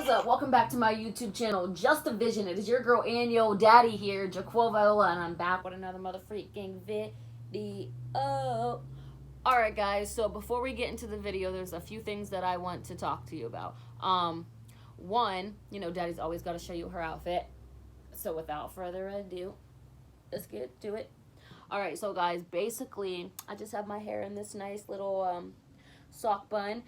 What is up? Welcome back to my YouTube channel, Just a Vision. It is your girl and yo daddy here, Jaquil Viola, and I'm back with another mother freaking video. Alright guys, so before we get into the video, there's a few things that I want to talk to you about. One, you know, daddy's always got to show you her outfit. So without further ado, let's get to it. Alright, so guys, basically, I just have my hair in this nice little sock bun.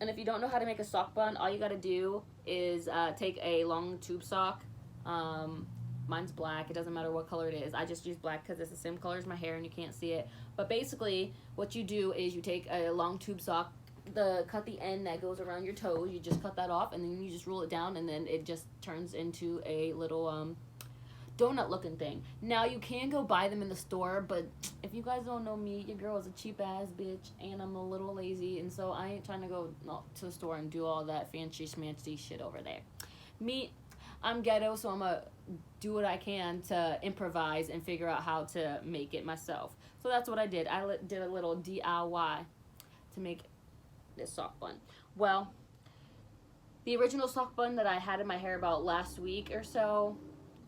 And if you don't know how to make a sock bun, all you gotta do is take a long tube sock. Mine's black. It doesn't matter what color it is. I just use black because it's the same color as my hair and you can't see it. But basically, what you do is you take a long tube sock, cut the end that goes around your toes. You just cut that off, and then you just roll it down, and then it just turns into a little donut looking thing. Now you can go buy them in the store, but if you guys don't know me, your girl is a cheap ass bitch and I'm a little lazy, and so I ain't trying to go to the store and do all that fancy schmancy shit over there. Me, I'm ghetto, so I'm gonna do what I can to improvise and figure out how to make it myself. So that's what I did. I did a little DIY to make this sock bun. Well, the original sock bun that I had in my hair about last week or so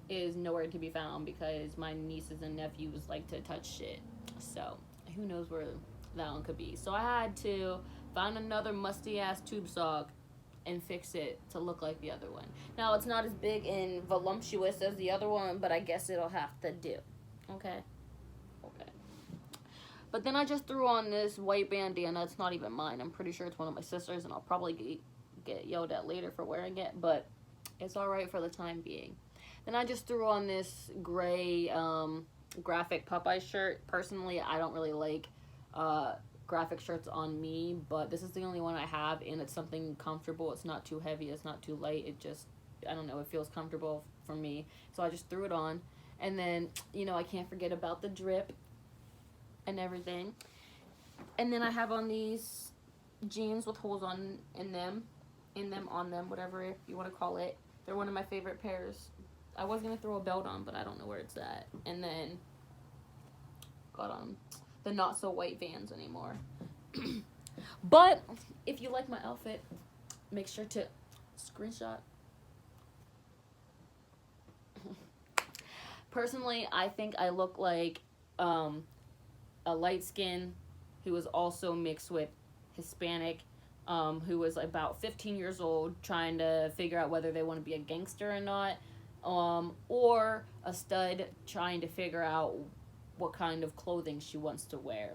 is nowhere to be found because my nieces and nephews like to touch shit. So who knows where that one could be. So I had to find another musty ass tube sock and fix it to look like the other one. Now it's not as big and voluptuous as the other one, but I guess it'll have to do. Okay. But then I just threw on this white bandana. It's not even mine. I'm pretty sure it's one of my sister's, and I'll probably get yelled at later for wearing it, but it's alright for the time being. Then I just threw on this gray graphic Popeye shirt. Personally, I don't really like graphic shirts on me, but this is the only one I have, and it's something comfortable. It's not too heavy. It's not too light. It just, I don't know, it feels comfortable for me. So I just threw it on. And then, you know, I can't forget about the drip and everything. And then I have on these jeans with holes in them, whatever you want to call it. They're one of my favorite pairs. I was going to throw a belt on, but I don't know where it's at. And then got on the not so white Vans anymore. But if you like my outfit, make sure to screenshot. Personally, I think I look like a light skin who was also mixed with Hispanic, who was about 15 years old, trying to figure out whether they want to be a gangster or not, or a stud trying to figure out what kind of clothing she wants to wear.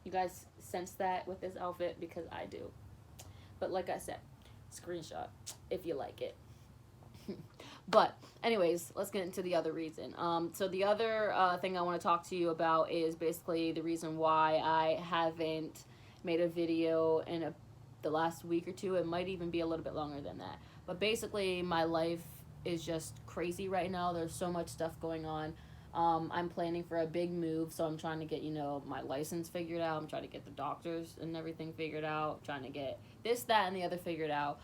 You guys sense that with this outfit? Because I do. But like I said, screenshot if you like it. But anyways, let's get into the other reason. So the other thing I want to talk to you about is basically the reason why I haven't made a video in the last week or two. It might even be a little bit longer than that. But basically, my life is just crazy right now. There's so much stuff going on. I'm planning for a big move, so I'm trying to get, you know, my license figured out. I'm trying to get the doctors and everything figured out. Trying to get this, that, and the other figured out.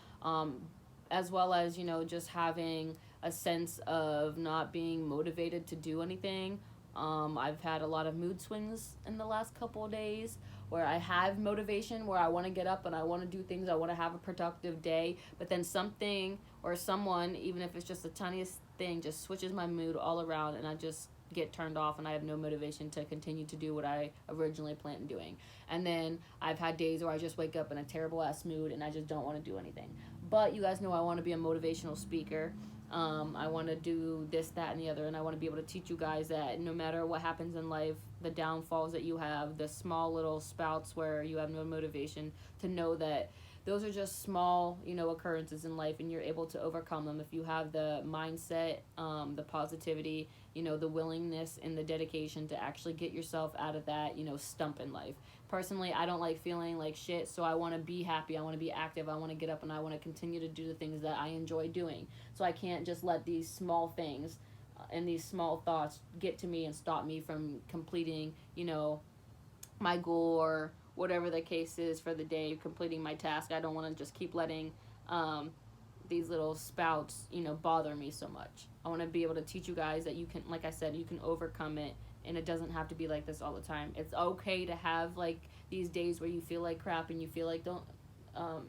As well as, you know, just having a sense of not being motivated to do anything. I've had a lot of mood swings in the last couple of days where I have motivation, where I want to get up and I want to do things, I want to have a productive day, but then something or someone, even if it's just the tiniest thing, just switches my mood all around and I just get turned off and I have no motivation to continue to do what I originally planned on doing. And then I've had days where I just wake up in a terrible ass mood and I just don't want to do anything. But you guys know I want to be a motivational speaker. I want to do this, that, and the other, and I want to be able to teach you guys that no matter what happens in life, the downfalls that you have, the small little spouts where you have no motivation, to know that those are just small, you know, occurrences in life, and you're able to overcome them if you have the mindset, the positivity, you know, the willingness and the dedication to actually get yourself out of that, you know, stump in life. Personally, I don't like feeling like shit, so I want to be happy, I want to be active, I want to get up, and I want to continue to do the things that I enjoy doing. So I can't just let these small things and these small thoughts get to me and stop me from completing, you know, my goal or whatever the case is for the day, completing my task. I don't want to just keep letting these little spouts, you know, bother me so much. I want to be able to teach you guys that you can, like I said, you can overcome it and it doesn't have to be like this all the time. It's okay to have like these days where you feel like crap and you feel like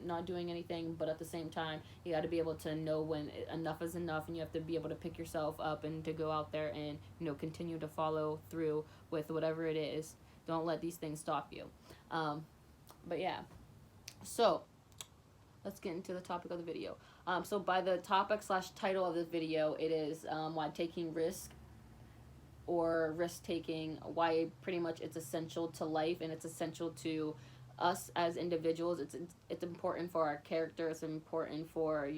not doing anything, but at the same time, you got to be able to know when enough is enough, and you have to be able to pick yourself up and to go out there and, continue to follow through with whatever it is. Don't let these things stop you. But yeah, so let's get into the topic of the video. So by the topic / title of this video, it is why taking risk or risk taking, why pretty much it's essential to life, and it's essential to us as individuals. It's important for our character. It's important for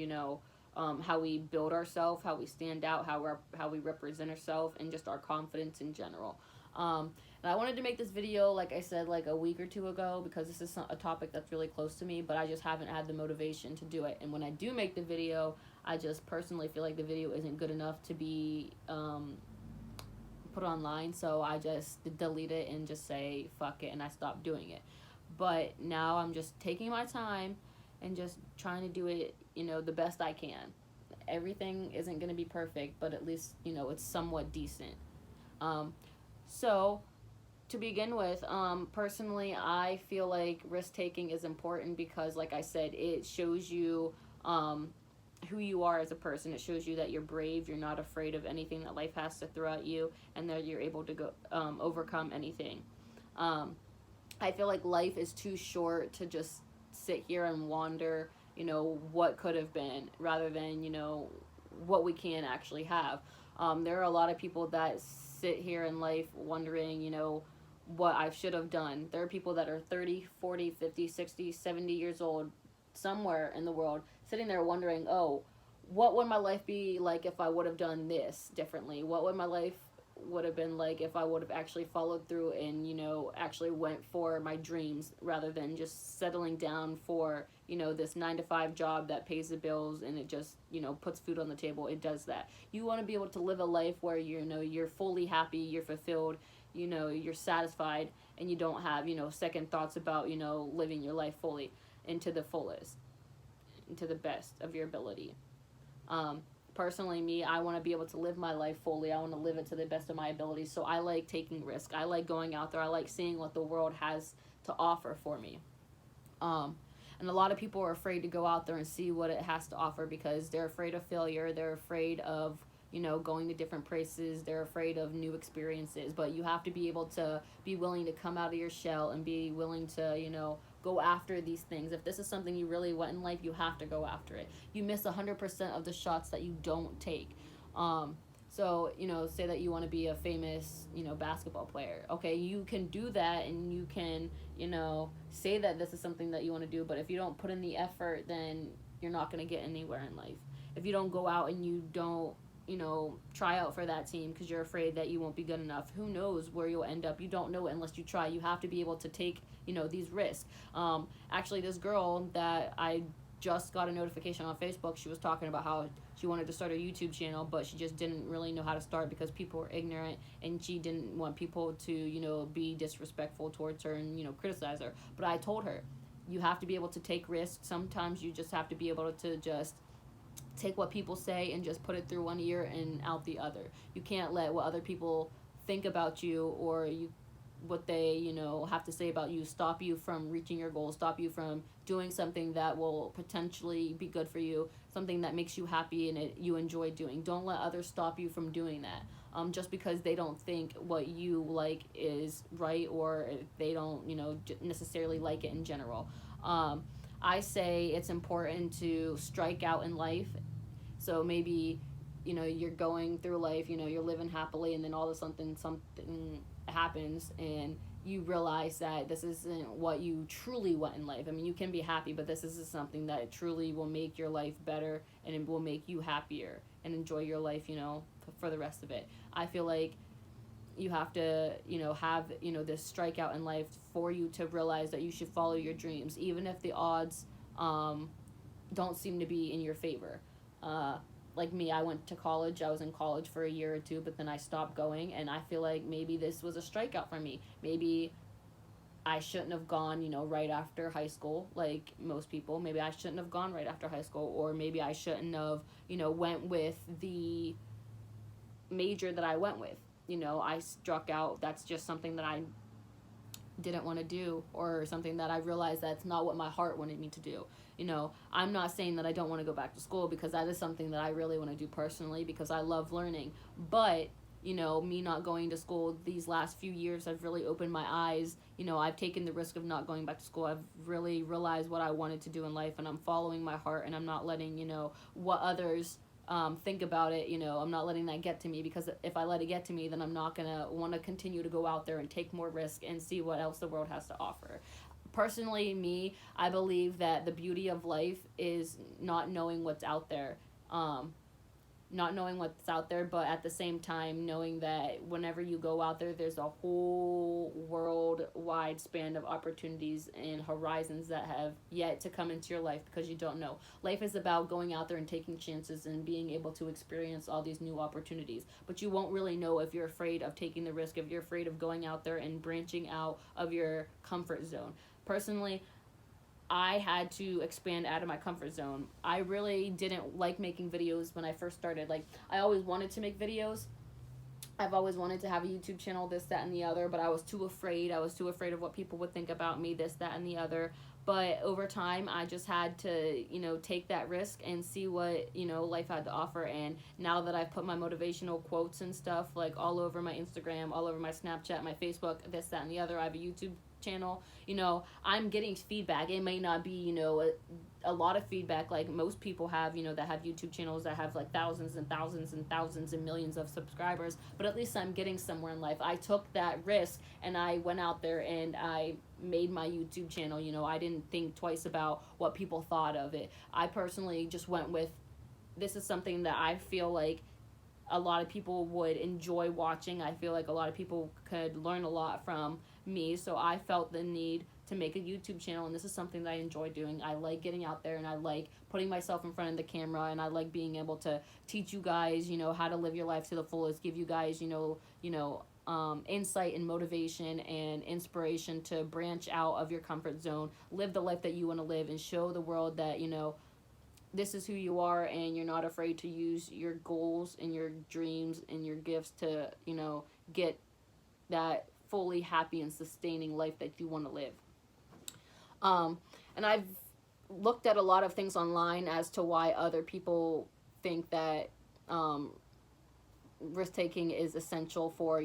how we build ourselves, how we stand out, how we represent ourselves, and just our confidence in general. And I wanted to make this video, like I said, like a week or two ago, because this is a topic that's really close to me, but I just haven't had the motivation to do it. And when I do make the video, I just personally feel like the video isn't good enough to be put online, so I just delete it and just say fuck it, and I stopped doing it. But now I'm just taking my time and just trying to do it, the best I can. Everything isn't going to be perfect, but at least, it's somewhat decent. So to begin with, personally, I feel like risk taking is important because, like I said, it shows you who you are as a person. It shows you that you're brave, you're not afraid of anything that life has to throw at you, and that you're able to go overcome anything. I feel like life is too short to just sit here and wonder, what could have been, rather than, what we can actually have. There are a lot of people that sit here in life wondering, what I should have done. There are people that are 30, 40, 50, 60, 70 years old somewhere in the world sitting there wondering, oh, what would my life be like if I would have done this differently? What would my life would have been like if I would have actually followed through and, actually went for my dreams rather than just settling down for, this 9-to-5 job that pays the bills and it just, puts food on the table. It does that. You want to be able to live a life where, you're fully happy, you're fulfilled, you're satisfied, and you don't have, second thoughts about, living your life fully into the fullest, into the best of your ability. Personally, me, I want to be able to live my life fully. I want to live it to the best of my abilities. So I like taking risk. I like going out there. I like seeing what the world has to offer for me. And a lot of people are afraid to go out there and see what it has to offer because they're afraid of failure. They're afraid of, going to different places. They're afraid of new experiences. But you have to be able to be willing to come out of your shell and be willing to, go after these things. If this is something you really want in life, you have to go after it. You miss 100% of the shots that you don't take. So, say that you want to be a famous, basketball player. Okay, you can do that and you can, say that this is something that you want to do, but if you don't put in the effort, then you're not going to get anywhere in life. If you don't go out and you don't, try out for that team because you're afraid that you won't be good enough, who knows where you'll end up? You don't know it unless you try. You have to be able to take, these risks. Actually, this girl that I just got a notification on Facebook, she was talking about how she wanted to start a YouTube channel, but she just didn't really know how to start because people were ignorant and she didn't want people to, be disrespectful towards her and, criticize her. But I told her, you have to be able to take risks. Sometimes you just have to be able to just take what people say and just put it through one ear and out the other. You can't let what other people think about you or what they have to say about you stop you from reaching your goals, stop you from doing something that will potentially be good for you, something that makes you happy and you enjoy doing. Don't let others stop you from doing that just because they don't think what you like is right, or they don't necessarily like it in general. I say it's important to strike out in life. So maybe, you're going through life, you're living happily, and then all of a sudden something happens and you realize that this isn't what you truly want in life. I mean, you can be happy, but this is something that truly will make your life better and it will make you happier and enjoy your life, for the rest of it. I feel like you have to, have, this strikeout in life for you to realize that you should follow your dreams, even if the odds don't seem to be in your favor. Like me, I went to college. I was in college for a year or two, but then I stopped going, and I feel like maybe this was a strikeout for me. Maybe I shouldn't have gone, right after high school, like most people. Maybe I shouldn't have gone right after high school, or maybe I shouldn't have, went with the major that I went with. I struck out. That's just something that I didn't want to do, or something that I realized that's not what my heart wanted me to do. I'm not saying that I don't want to go back to school, because that is something that I really want to do personally, because I love learning. But me not going to school these last few years have really opened my eyes. I've taken the risk of not going back to school. I've really realized what I wanted to do in life, and I'm following my heart, and I'm not letting, what others think about it. I'm not letting that get to me, because if I let it get to me, then I'm not going to want to continue to go out there and take more risk and see what else the world has to offer. Personally, I believe that the beauty of life is not knowing what's out there. Not knowing what's out there, but at the same time knowing that whenever you go out there, there's a whole worldwide span of opportunities and horizons that have yet to come into your life, because you don't know. Life is about going out there and taking chances and being able to experience all these new opportunities, but you won't really know if you're afraid of taking the risk, if you're afraid of going out there and branching out of your comfort zone. Personally, I had to expand out of my comfort zone. I really didn't like making videos when I first started. Like, I always wanted to make videos. I've always wanted to have a YouTube channel, this, that, and the other, but I was too afraid. I was too afraid of what people would think about me, this, that, and the other. But over time, I just had to, take that risk and see what, life had to offer. And now that I've put my motivational quotes and stuff, like, all over my Instagram, all over my Snapchat, my Facebook, this, that, and the other, I have a YouTube channel, I'm getting feedback. It may not be, a lot of feedback like most people have, that have YouTube channels that have like thousands and thousands and thousands and millions of subscribers, but at least I'm getting somewhere in life. I took that risk and I went out there and I made my YouTube channel. I didn't think twice about what people thought of it. I personally just went with, this is something that I feel like a lot of people would enjoy watching. I feel like a lot of people could learn a lot from me, so I felt the need to make a YouTube channel, and this is something that I enjoy doing. I like getting out there, and I like putting myself in front of the camera, and I like being able to teach you guys, how to live your life to the fullest, give you guys, insight and motivation and inspiration to branch out of your comfort zone, live the life that you want to live, and show the world that, this is who you are, and you're not afraid to use your goals and your dreams and your gifts to, get that fully happy and sustaining life that you want to live. And I've looked at a lot of things online as to why other people think that risk-taking is essential for,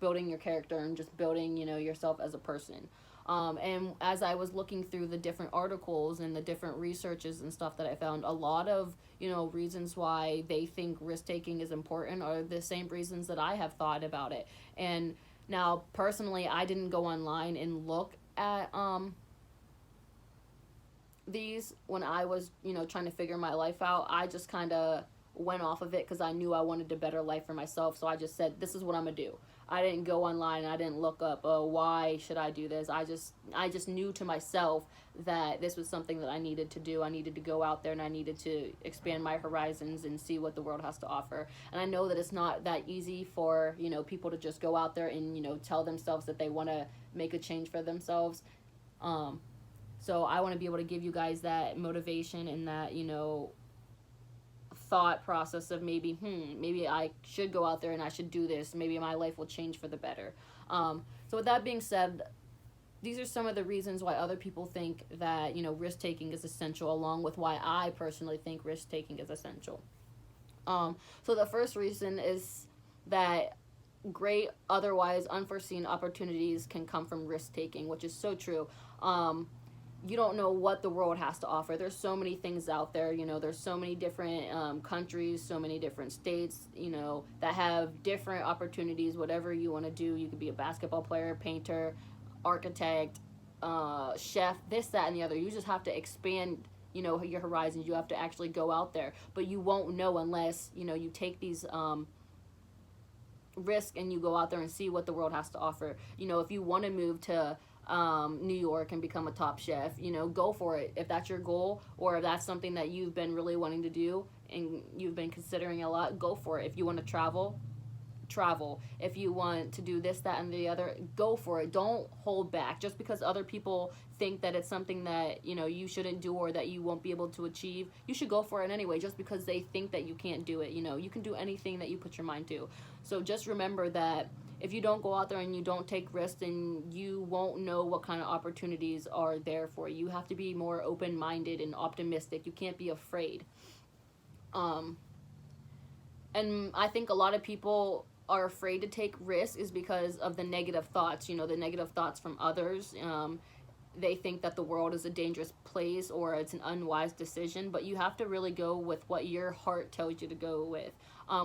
building your character and just building, yourself as a person. And as I was looking through the different articles and the different researches and stuff that I found, a lot of, reasons why they think risk-taking is important are the same reasons that I have thought about it. And now, personally, I didn't go online and look at these when I was, trying to figure my life out. I just kind of went off of it because I knew I wanted a better life for myself. So I just said, this is what I'm going to do. I didn't go online and I didn't look up, why should I do this? I just knew to myself that this was something that I needed to do. I needed to go out there and I needed to expand my horizons and see what the world has to offer. And I know that it's not that easy for, people to just go out there and, tell themselves that they want to make a change for themselves. So I want to be able to give you guys that motivation and that, thought process of maybe I should go out there and I should do this. Maybe my life will change for the better. So with that being said, these are some of the reasons why other people think that, risk-taking is essential, along with why I personally think risk-taking is essential. So the first reason is that great, otherwise unforeseen opportunities can come from risk-taking, which is so true. You don't know what the world has to offer. There's so many things out there, there's so many different countries, so many different states, that have different opportunities, whatever you want to do. You could be a basketball player, painter, architect, chef, this, that, and the other. You just have to expand, your horizons. You have to actually go out there. But you won't know unless, you take these risk and you go out there and see what the world has to offer. If you want to move to New York and become a top chef, go for it. If that's your goal, or if that's something that you've been really wanting to do and you've been considering a lot, go for it. If you want to travel. If you want to do this, that, and the other, go for it. Don't hold back. Just because other people think that it's something that, you shouldn't do or that you won't be able to achieve, you should go for it anyway, just because they think that you can't do it. You can do anything that you put your mind to. So just remember that if you don't go out there and you don't take risks, then you won't know what kind of opportunities are there for you. You have to be more open-minded and optimistic. You can't be afraid. um and I think a lot of people are afraid to take risks is because of the negative thoughts, the negative thoughts from others. They think that the world is a dangerous place or it's an unwise decision, but you have to really go with what your heart tells you to go with.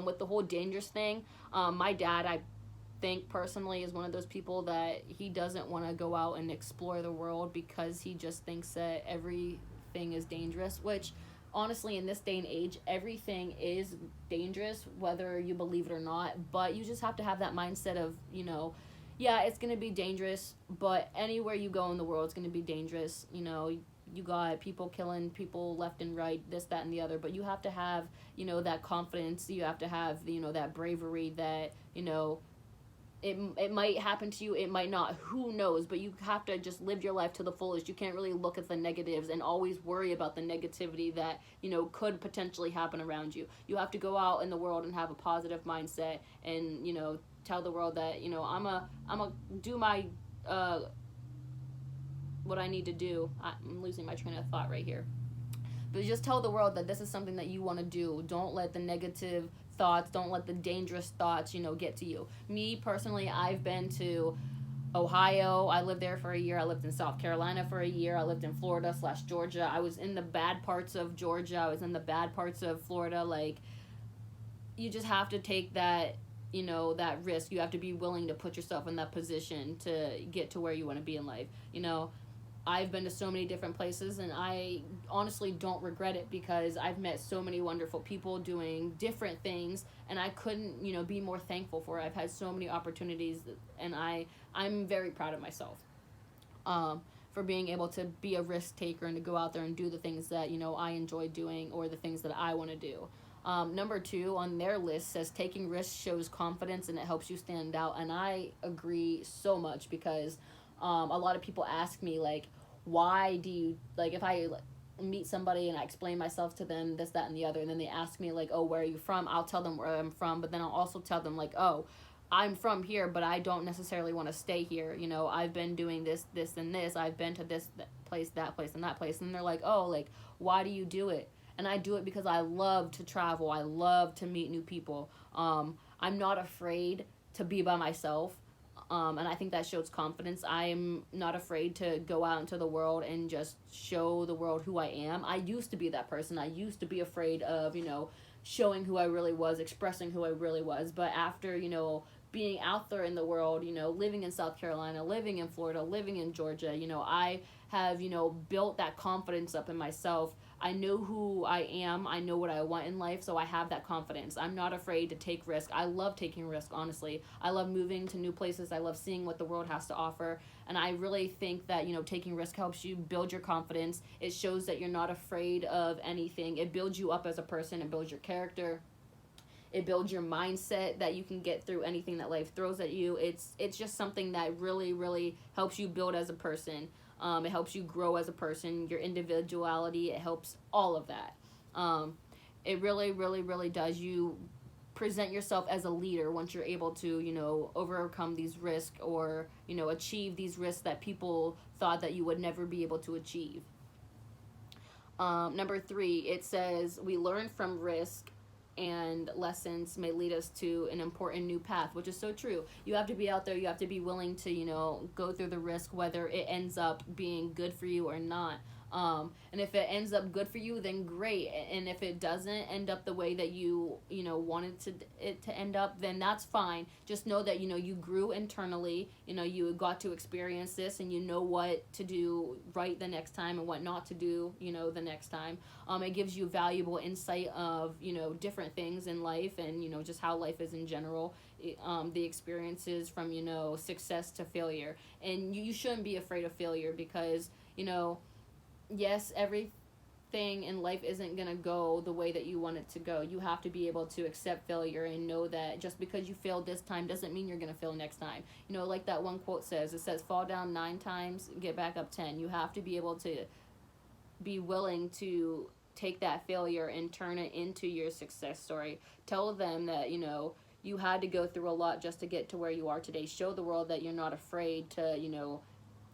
With the whole dangerous thing, my dad, I think personally, is one of those people that he doesn't want to go out and explore the world because he just thinks that everything is dangerous, which honestly in this day and age everything is dangerous whether you believe it or not, but you just have to have that mindset of, yeah, it's going to be dangerous, but anywhere you go in the world it's going to be dangerous. You got people killing people left and right, this, that, and the other, but you have to have, that confidence. You have to have, that bravery that, it might happen to you, it might not, who knows, but you have to just live your life to the fullest. You can't really look at the negatives and always worry about the negativity that, could potentially happen around you. You have to go out in the world and have a positive mindset and, tell the world that, I'm a do my what I need to do. I'm losing my train of thought right here. But just tell the world that this is something that you want to do. Don't let the negative thoughts, don't let the dangerous thoughts, get to you. Me personally, I've been to Ohio. I lived there for a year. I lived in South Carolina for a year. I lived in Florida / Georgia. I was in the bad parts of Georgia. I was in the bad parts of Florida. Like, you just have to take that, that risk. You have to be willing to put yourself in that position to get to where you want to be in life. I've been to so many different places and I honestly don't regret it because I've met so many wonderful people doing different things and I couldn't, be more thankful for it. I've had so many opportunities and I'm very proud of myself for being able to be a risk taker and to go out there and do the things that, I enjoy doing or the things that I want to do. Number 2 on their list says taking risks shows confidence and it helps you stand out, and I agree so much because a lot of people ask me, like, why do you, like, if I meet somebody and I explain myself to them, this, that, and the other, and then they ask me, like, oh, where are you from? I'll tell them where I'm from, but then I'll also tell them, like, oh, I'm from here, but I don't necessarily want to stay here. I've been doing this, and this. I've been to this place, that place, and that place. And they're like, oh, like, why do you do it? And I do it because I love to travel. I love to meet new people. I'm not afraid to be by myself. And I think that shows confidence. I'm not afraid to go out into the world and just show the world who I am. I used to be that person. I used to be afraid of, showing who I really was, expressing who I really was. But after, being out there in the world, living in South Carolina, living in Florida, living in Georgia, I have, built that confidence up in myself. I know who I am. I know what I want in life, so I have that confidence. I'm not afraid to take risk. I love taking risk, honestly. I love moving to new places. I love seeing what the world has to offer, and I really think that, taking risk helps you build your confidence. It shows that you're not afraid of anything. It builds you up as a person. It builds your character. It builds your mindset that you can get through anything that life throws at you. It's just something that really, really helps you build as a person. It helps you grow as a person, your individuality. It helps all of that. It really, really, really does. You present yourself as a leader once you're able to, overcome these risks or, achieve these risks that people thought that you would never be able to achieve. Number 3, it says, we learn from risk and lessons may lead us to an important new path, which is so true. You have to be out there. You have to be willing to, go through the risk, whether it ends up being good for you or not. And if it ends up good for you, then great. And if it doesn't end up the way that you wanted it to end up, then that's fine. Just know that, you grew internally, you got to experience this and you know what to do right the next time and what not to do, the next time. It gives you valuable insight of, different things in life and, just how life is in general. The experiences from, success to failure. And you shouldn't be afraid of failure because, yes, everything in life isn't going to go the way that you want it to go. You have to be able to accept failure and know that just because you failed this time doesn't mean you're going to fail next time. Like that one quote says, it says, fall down 9 times, get back up 10. You have to be able to be willing to take that failure and turn it into your success story. Tell them that, you had to go through a lot just to get to where you are today. Show the world that you're not afraid to,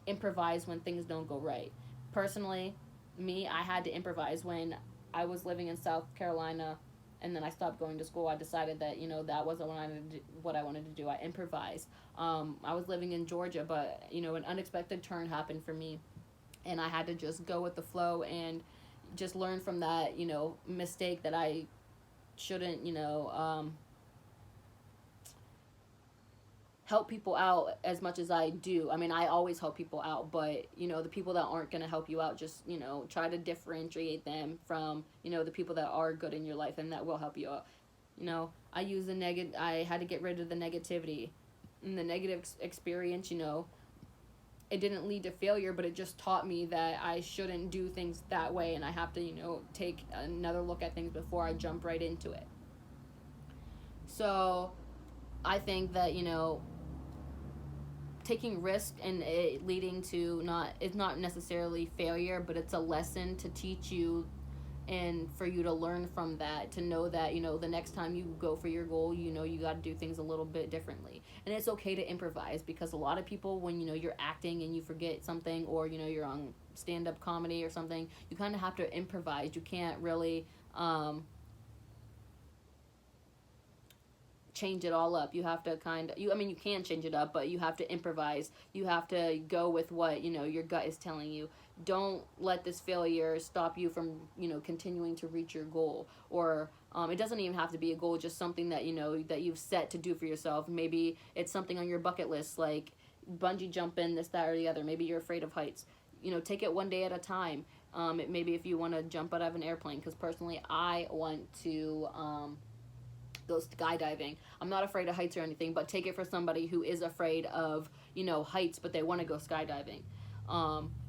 improvise when things don't go right. Personally, me, I had to improvise when I was living in South Carolina, and then I stopped going to school. I decided that, that wasn't what I wanted to do. I improvised. I was living in Georgia, but, an unexpected turn happened for me, and I had to just go with the flow and just learn from that, mistake that I shouldn't, help people out as much as I do. I mean, I always help people out, but the people that aren't going to help you out, just try to differentiate them from the people that are good in your life and that will help you out. I use the negative. I had to get rid of the negativity, and the negative experience. It didn't lead to failure, but it just taught me that I shouldn't do things that way, and I have to take another look at things before I jump right into it. So I think that taking risk and it leading to it's not necessarily failure, but it's a lesson to teach you and for you to learn from that, to know that the next time you go for your goal, you got to do things a little bit differently. And it's okay to improvise, because a lot of people, when you're acting and you forget something, or you're on stand-up comedy or something, you kind of have to improvise. You can't really change it all up. You have to you can change it up, but you have to improvise. You have to go with what your gut is telling you. Don't let this failure stop you from continuing to reach your goal. Or it doesn't even have to be a goal, just something that that you've set to do for yourself. Maybe it's something on your bucket list, like bungee jumping, this, that, or the other. Maybe you're afraid of heights. Take it one day at a time. Maybe if you want to jump out of an airplane, because personally I want to go skydiving. I'm not afraid of heights or anything, but take it for somebody who is afraid of heights, but they want to go skydiving.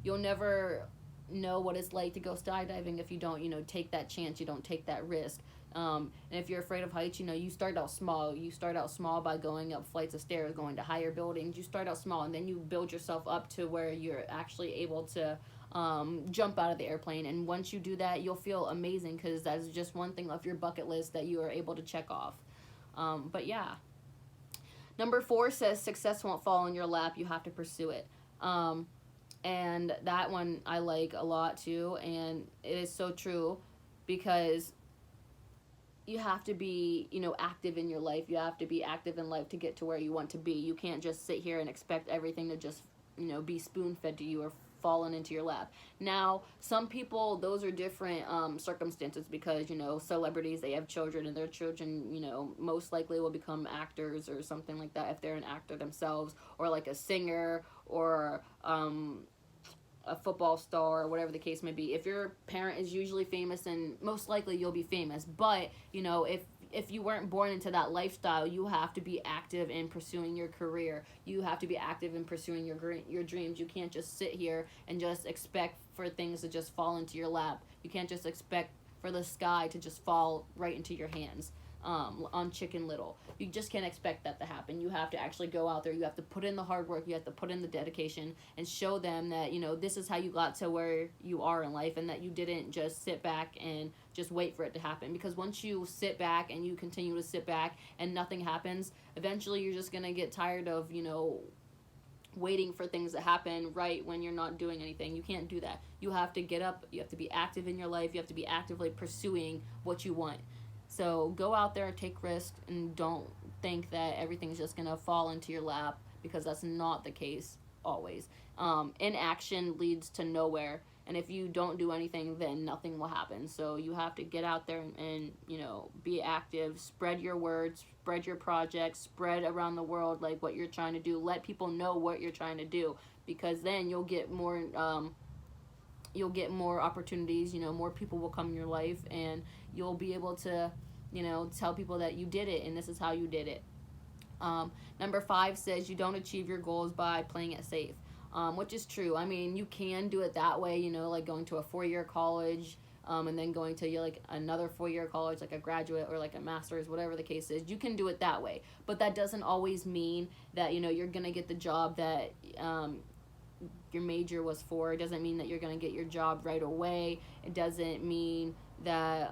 You'll never know what it's like to go skydiving if you don't take that chance. You don't take that risk. And if you're afraid of heights, you start out small. You start out small by going up flights of stairs, going to higher buildings. You start out small, and then you build yourself up to where you're actually able to jump out of the airplane. And once you do that, you'll feel amazing, because that's just one thing off your bucket list that you are able to check off. But yeah. Number 4 says success won't fall in your lap. You have to pursue it. And that one I like a lot too. And it is so true, because you have to be, active in your life. You have to be active in life to get to where you want to be. You can't just sit here and expect everything to just, be spoon-fed to you or fallen into your lap. Now, some people, those are different circumstances, because, celebrities, they have children, and their children, most likely will become actors or something like that if they're an actor themselves, or like a singer, or a football star, or whatever the case may be. If your parent is usually famous, and most likely you'll be famous. But if you weren't born into that lifestyle, you have to be active in pursuing your career. You have to be active in pursuing your dreams. You can't just sit here and just expect for things to just fall into your lap. You can't just expect for the sky to just fall right into your hands. On Chicken Little. You just can't expect that to happen. You have to actually go out there. You have to put in the hard work. You have to put in the dedication, and show them that, this is how you got to where you are in life, and that you didn't just sit back and just wait for it to happen. Because once you sit back and you continue to sit back and nothing happens, eventually you're just going to get tired of, waiting for things to happen right when you're not doing anything. You can't do that. You have to get up. You have to be active in your life. You have to be actively pursuing what you want. So go out there, take risks, and don't think that everything's just going to fall into your lap, because that's not the case always. Inaction leads to nowhere, and if you don't do anything, then nothing will happen. So you have to get out there and be active, spread your words, spread your projects, spread around the world like what you're trying to do. Let people know what you're trying to do, because then you'll get more opportunities. More people will come in your life, and you'll be able to tell people that you did it, and this is how you did it. Number 5 says you don't achieve your goals by playing it safe, which is true. I mean, you can do it that way, like going to a 4-year college, and then going to like another 4-year college, like a graduate or like a master's, whatever the case is. You can do it that way, but that doesn't always mean that you're gonna get the job that your major was for. It doesn't mean that you're gonna get your job right away. It doesn't mean that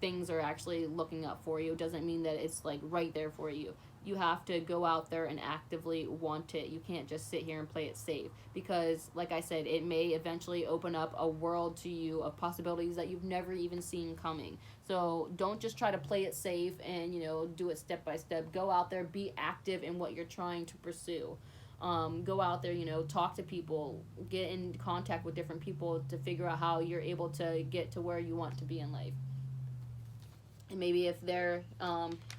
things are actually looking up for you. It doesn't mean that it's like right there for you. You have to go out there and actively want it. You can't just sit here and play it safe, because like I said, it may eventually open up a world to you of possibilities that you've never even seen coming. So don't just try to play it safe and do it step by step. Go out there, be active in what you're trying to pursue. Go out there, talk to people, get in contact with different people to figure out how you're able to get to where you want to be in life. And maybe if they're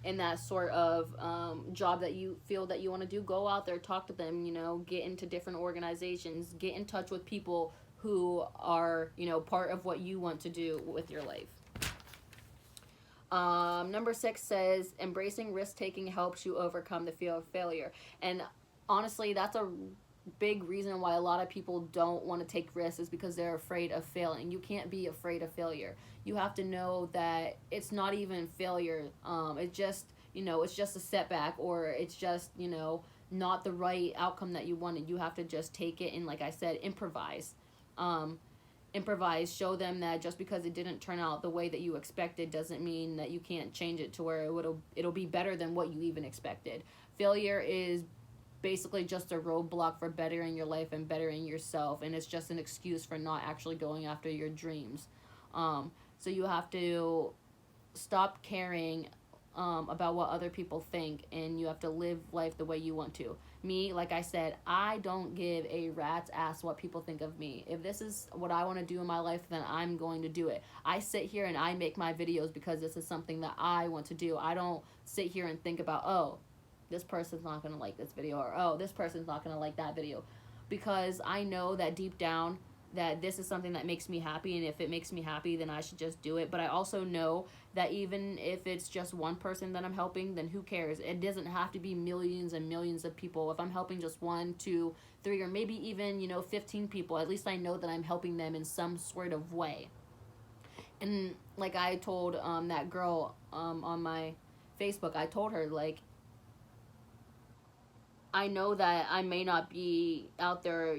in that sort of job that you feel that you want to do, go out there, talk to them, get into different organizations, get in touch with people who are, part of what you want to do with your life. Number 6 says, embracing risk-taking helps you overcome the fear of failure. And honestly, that's a big reason why a lot of people don't want to take risks, is because they're afraid of failing. You can't be afraid of failure. You have to know that it's not even failure. It's just, it's just a setback, or it's just, not the right outcome that you wanted. You have to just take it and, like I said, improvise. Improvise, show them that just because it didn't turn out the way that you expected doesn't mean that you can't change it to where it'll be better than what you even expected. Failure is basically just a roadblock for bettering your life and bettering yourself, and it's just an excuse for not actually going after your dreams. So you have to stop caring about what other people think, and you have to live life the way you want to. Me, like I said, I don't give a rat's ass what people think of me. If this is what I want to do in my life, then I'm going to do it. I sit here and I make my videos because this is something that I want to do. I don't sit here and think about, oh, this person's not going to like this video, or oh, this person's not going to like that video, because I know that deep down that this is something that makes me happy, and if it makes me happy, then I should just do it. But I also know that even if it's just one person that I'm helping, then who cares? It doesn't have to be millions and millions of people. If I'm helping just 1, 2, 3, or maybe even 15 people, at least I know that I'm helping them in some sort of way. And like I told that girl on my Facebook, I told her, like, I know that I may not be out there,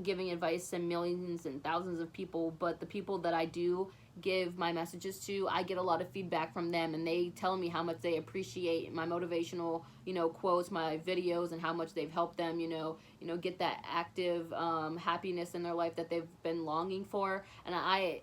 giving advice to millions and thousands of people, but the people that I do give my messages to, I get a lot of feedback from them, and they tell me how much they appreciate my motivational, quotes, my videos, and how much they've helped them, get that active happiness in their life that they've been longing for. And I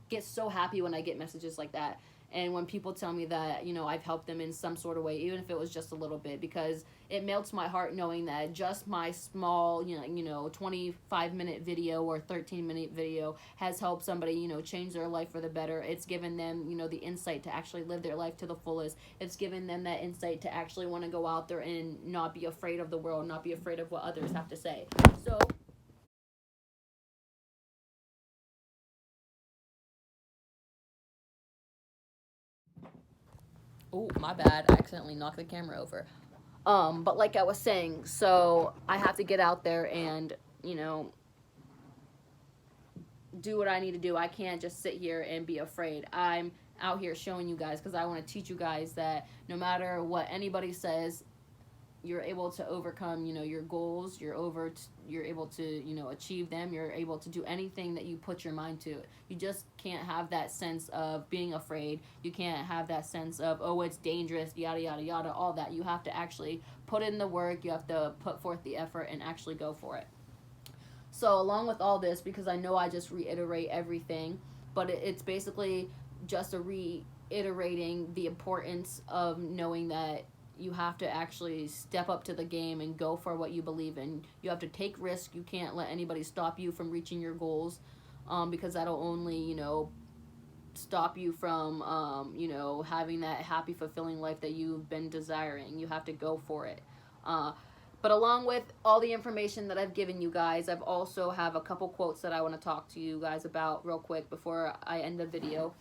get so happy when I get messages like that. And when people tell me that, I've helped them in some sort of way, even if it was just a little bit, because it melts my heart knowing that just my small, 25-minute video or 13-minute video has helped somebody, change their life for the better. It's given them, the insight to actually live their life to the fullest. It's given them that insight to actually want to go out there and not be afraid of the world, not be afraid of what others have to say. So oh, my bad. I accidentally knocked the camera over. But like I was saying, so I have to get out there and, do what I need to do. I can't just sit here and be afraid. I'm out here showing you guys because I want to teach you guys that no matter what anybody says, you're able to overcome, your goals. You're able to, achieve them. You're able to do anything that you put your mind to. You just can't have that sense of being afraid. You can't have that sense of, oh, it's dangerous, yada, yada, yada, all that. You have to actually put in the work. You have to put forth the effort and actually go for it. So along with all this, because I know I just reiterate everything, but it's basically just a reiterating the importance of knowing that you have to actually step up to the game and go for what you believe in. You have to take risks. You can't let anybody stop you from reaching your goals, because that'll only, stop you from, having that happy, fulfilling life that you've been desiring. You have to go for it. But along with all the information that I've given you guys, I've also have a couple quotes that I want to talk to you guys about real quick before I end the video.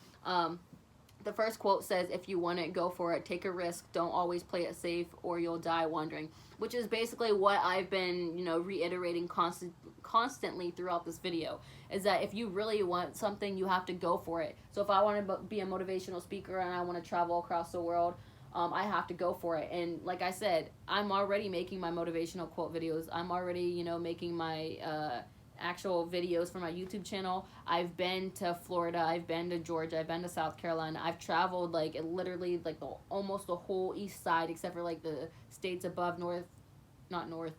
The first quote says, if you want it, go for it. Take a risk. Don't always play it safe or you'll die wondering. Which is basically what I've been, reiterating constantly throughout this video. Is that if you really want something, you have to go for it. So if I want to be a motivational speaker and I want to travel across the world, I have to go for it. And like I said, I'm already making my motivational quote videos. I'm already, making my actual videos for my YouTube channel, I've been to Florida, I've been to Georgia, I've been to South Carolina. I've traveled like literally like almost the whole east side except for like the states above north, not north,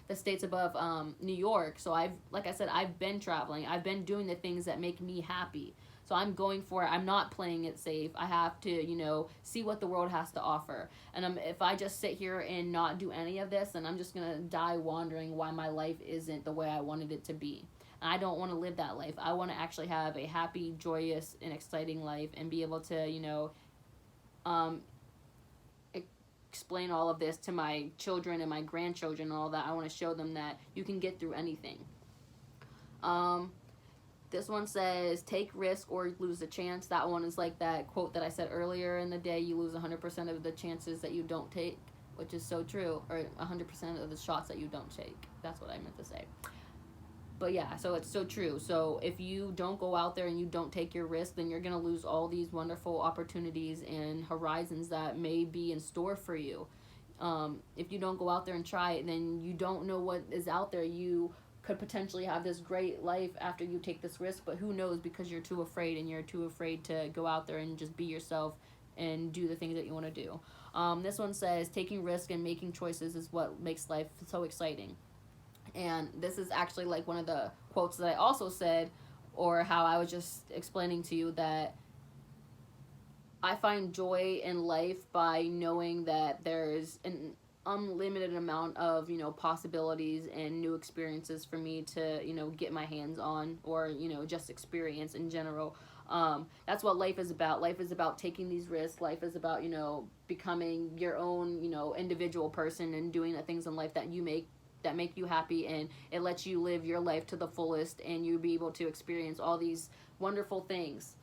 the states above New York. So I've, like I said, I've been traveling. I've been doing the things that make me happy. So I'm going for it. I'm not playing it safe. I have to, see what the world has to offer. And if I just sit here and not do any of this, then I'm just going to die wondering why my life isn't the way I wanted it to be. And I don't want to live that life. I want to actually have a happy, joyous, and exciting life and be able to, um, explain all of this to my children and my grandchildren and all that. I want to show them that you can get through anything. This one says, take risk or lose a chance. That one is like that quote that I said earlier in the day, you lose 100% of the chances that you don't take, which is so true, or 100% of the shots that you don't take. That's what I meant to say. But yeah, so it's so true. So if you don't go out there and you don't take your risk, then you're going to lose all these wonderful opportunities and horizons that may be in store for you. If you don't go out there and try it, then you don't know what is out there. You could potentially have this great life after you take this risk, but who knows, because you're too afraid, and you're too afraid to go out there and just be yourself and do the things that you want to do. This one says, taking risk and making choices is what makes life so exciting. And this is actually like one of the quotes that I also said, or how I was just explaining to you, that I find joy in life by knowing that there's an unlimited amount of possibilities and new experiences for me to get my hands on, or just experience in general. That's what life is about. Life is about taking these risks. Life is about becoming your own individual person and doing the things in life that make you happy, and it lets you live your life to the fullest, and you be able to experience all these wonderful things.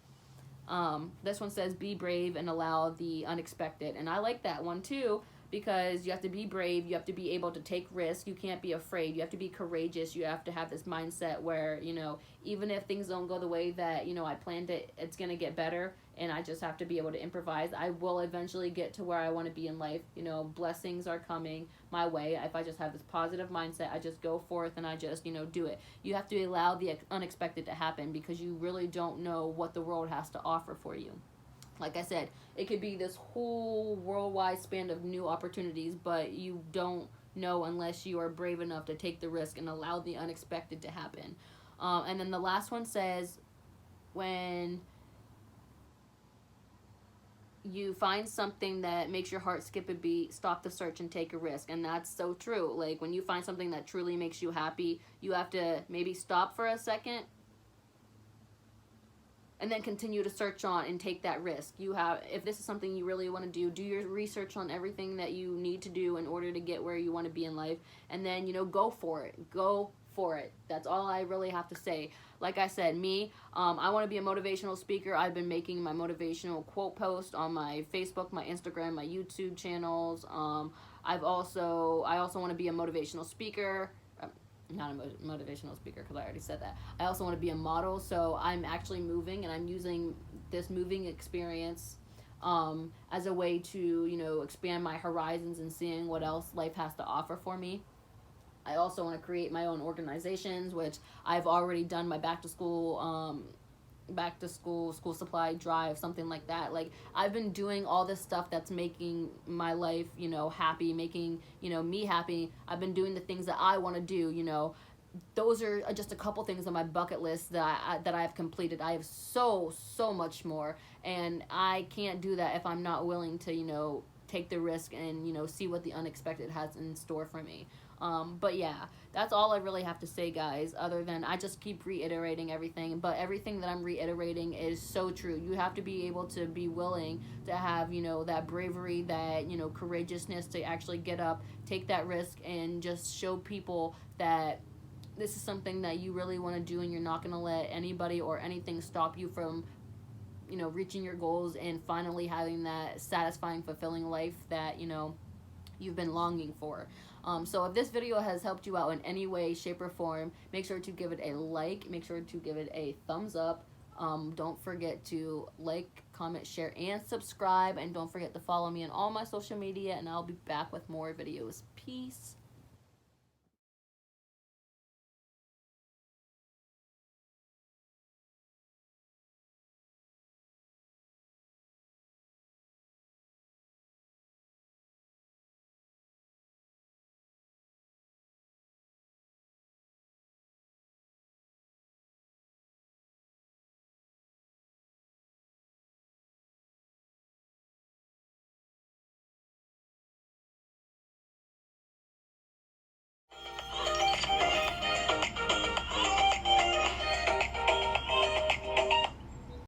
This one says, be brave and allow the unexpected. And I like that one too, because you have to be brave, you have to be able to take risks, you can't be afraid, you have to be courageous, you have to have this mindset where, even if things don't go the way that, I planned it, it's going to get better, and I just have to be able to improvise. I will eventually get to where I want to be in life. Blessings are coming my way. If I just have this positive mindset, I just go forth and I just, do it. You have to allow the unexpected to happen, because you really don't know what the world has to offer for you. Like I said, it could be this whole worldwide span of new opportunities, but you don't know unless you are brave enough to take the risk and allow the unexpected to happen. And then the last one says, when you find something that makes your heart skip a beat, stop the search and take a risk. And that's so true. Like, when you find something that truly makes you happy, you have to maybe stop for a second and then continue to search on and take that risk. If this is something you really want to do your research on everything that you need to do in order to get where you want to be in life, and then go for it. Go for it. That's all I really have to say. Like I said, I want to be a motivational speaker. I've been making my motivational quote post on my Facebook, my Instagram, my YouTube channels. I also want to be a motivational speaker. Not a motivational speaker, because I already said that. I also want to be a model, so I'm actually moving, and I'm using this moving experience as a way to expand my horizons and seeing what else life has to offer for me. I also want to create my own organizations, which I've already done my back to school school supply drive, something like that. Like, I've been doing all this stuff that's making my life happy, making me happy. I've been doing the things that I want to do. Those are just a couple things on my bucket list that I've completed. I have so much more, and I can't do that if I'm not willing to take the risk and see what the unexpected has in store for me. But yeah, that's all I really have to say, guys, other than I just keep reiterating everything. But everything that I'm reiterating is so true. You have to be able to be willing to have, that bravery, that, courageousness to actually get up, take that risk, and just show people that this is something that you really want to do, and you're not going to let anybody or anything stop you from, reaching your goals and finally having that satisfying, fulfilling life that, you've been longing for. So if this video has helped you out in any way, shape, or form, make sure to give it a like. Make sure to give it a thumbs up. Don't forget to like, comment, share, and subscribe. And don't forget to follow me on all my social media. And I'll be back with more videos. Peace.